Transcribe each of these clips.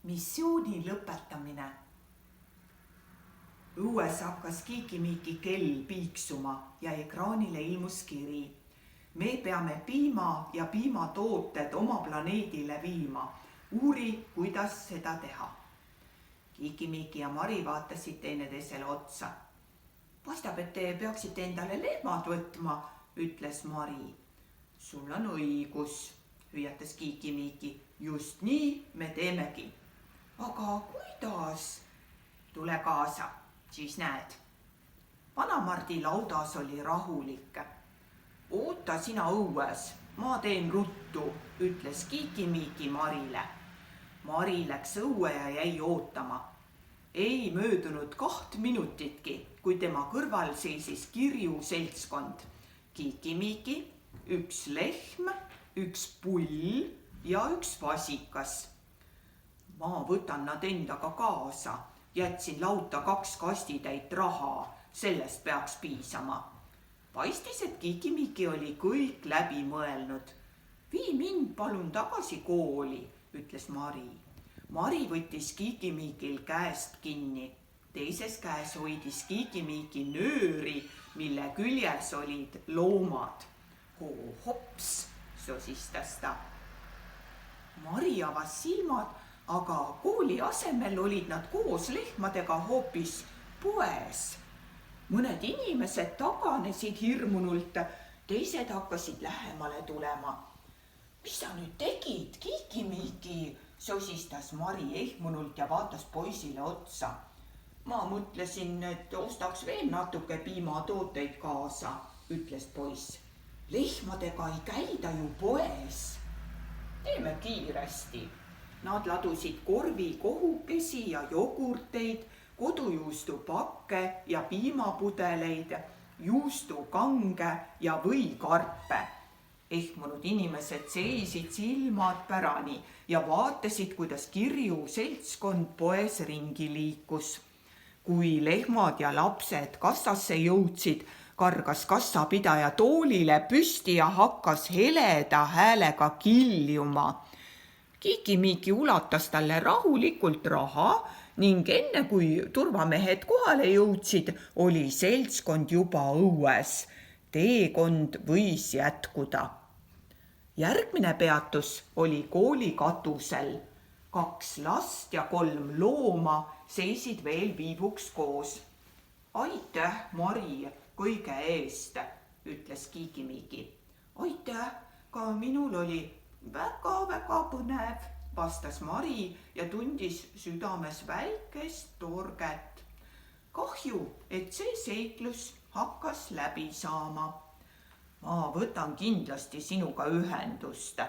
missiooni lõpetamine. Õues hakkas kiikimiiki kell piiksuma ja ekraanile ilmus kiri. Me peame piima ja piimatooted oma planeedile viima. Uuri, kuidas seda teha. Kiikimiiki ja Mari vaatasid teineteisele otsa. Paistab, et te peaksite endale lehmad võtma, ütles Mari. Sul on õigus, hüüatas Kiikimiiki. Just nii me teemegi. Aga kuidas? Tule kaasa, siis näed. Vanamardi laudas oli rahulik. Oota sina õues, ma teen ruttu, ütles Kiikimiiki Marile. Mari läks õue ja jäi ootama. Ei möödunud 2 minutitki, kui tema kõrval seisis kirju seltskond. Kiikimiiki, 1 lehm, 1 pull ja 1 vasikas. Ma võtan nad endaga kaasa. Jätsin lauta 2 kastitäit raha, sellest peaks piisama. Paistis, et Kiikimiiki oli kõik läbi mõelnud. Vii mind palun tagasi kooli, ütles Mari. Mari võttis Kiikimiikil käest kinni. Teises käes hoidis Kiikimiiki nööri, mille küljes olid loomad. Hops, sosistas ta. Mari avas silmad, aga kooli asemel olid nad koos lehmadega hoopis poes. Mõned inimesed taganesid hirmunult, teised hakkasid lähemale tulema. Mis sa nüüd tegid, Kiikimiiki, sosistas Mari ehmunult ja vaatas poisile otsa. Ma mõtlesin, et ostaks veel natuke piimatooteid kaasa, ütles poiss. Lehmadega ei käida ju poes. Teeme kiiresti. Nad ladusid korvi kohukesi ja jogurteid, kodujuustupakke ja piimapudeleid, juustukange ja võikarpe. Ehmunud inimesed seisid silmad pärani ja vaatasid, kuidas kirju seltskond poes ringi liikus. Kui lehmad ja lapsed kassasse jõudsid, kargas kassapidaja toolile püsti ja hakkas heleda häälega kiljuma. Kiikimiiki ulatas talle rahulikult raha ning enne kui turvamehed kohale jõudsid, oli seltskond juba õues. Teekond võis jätkuda. Järgmine peatus oli kooli katusel. 2 last ja 3 looma seisid veel viivuks koos. Aitäh, Mari, kõige eest, ütles Kiikimiiki. Aitäh, ka minul oli väga-väga põnev, vastas Mari ja tundis südames väikest torget. Kahju, et see seiklus hakkas läbi saama. Ma võtan kindlasti sinuga ühendust,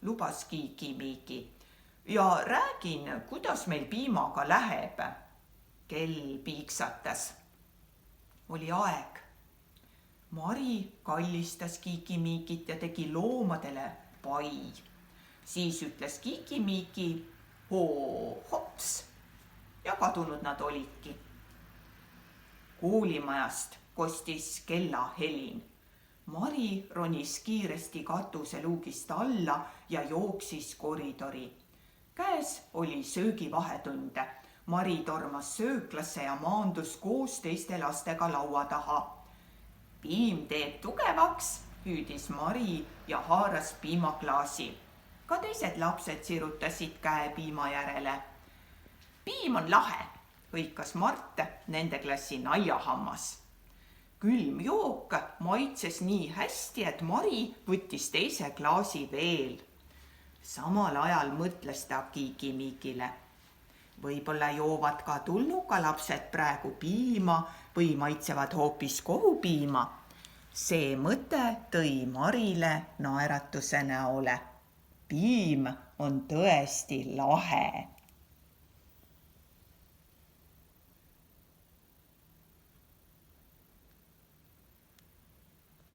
lubas Kiikimiiki. Ja räägin, kuidas meil piimaga läheb. Kell piiksatas. Oli aeg. Mari kallistas Kiikimiikit ja tegi loomadele pai. Siis ütles Kiikimiiki hops ja kadunud nad olidki. Koolimajast kostis kellahelin. Mari ronis kiiresti katuseluugist alla ja jooksis koridori. Käes oli söögivahetund. Mari tormas sööklasse ja maandus koos teiste lastega laua taha. Piim teeb tugevaks, hüüdis Mari ja haaras piimaklaasi. Ka teised lapsed sirutasid käe piima järele. Piim on lahe, hõikas Mart, nende klassi naljahammas. Külm jook maitses nii hästi, et Mari võttis teise klaasi veel. Samal ajal mõtles ta Kiikimiikile. Võib-olla joovad ka tulnuka lapsed praegu piima või maitsevad hoopis kohupiima. See mõte tõi Marile naeratuse näole. Piim on tõesti lahe.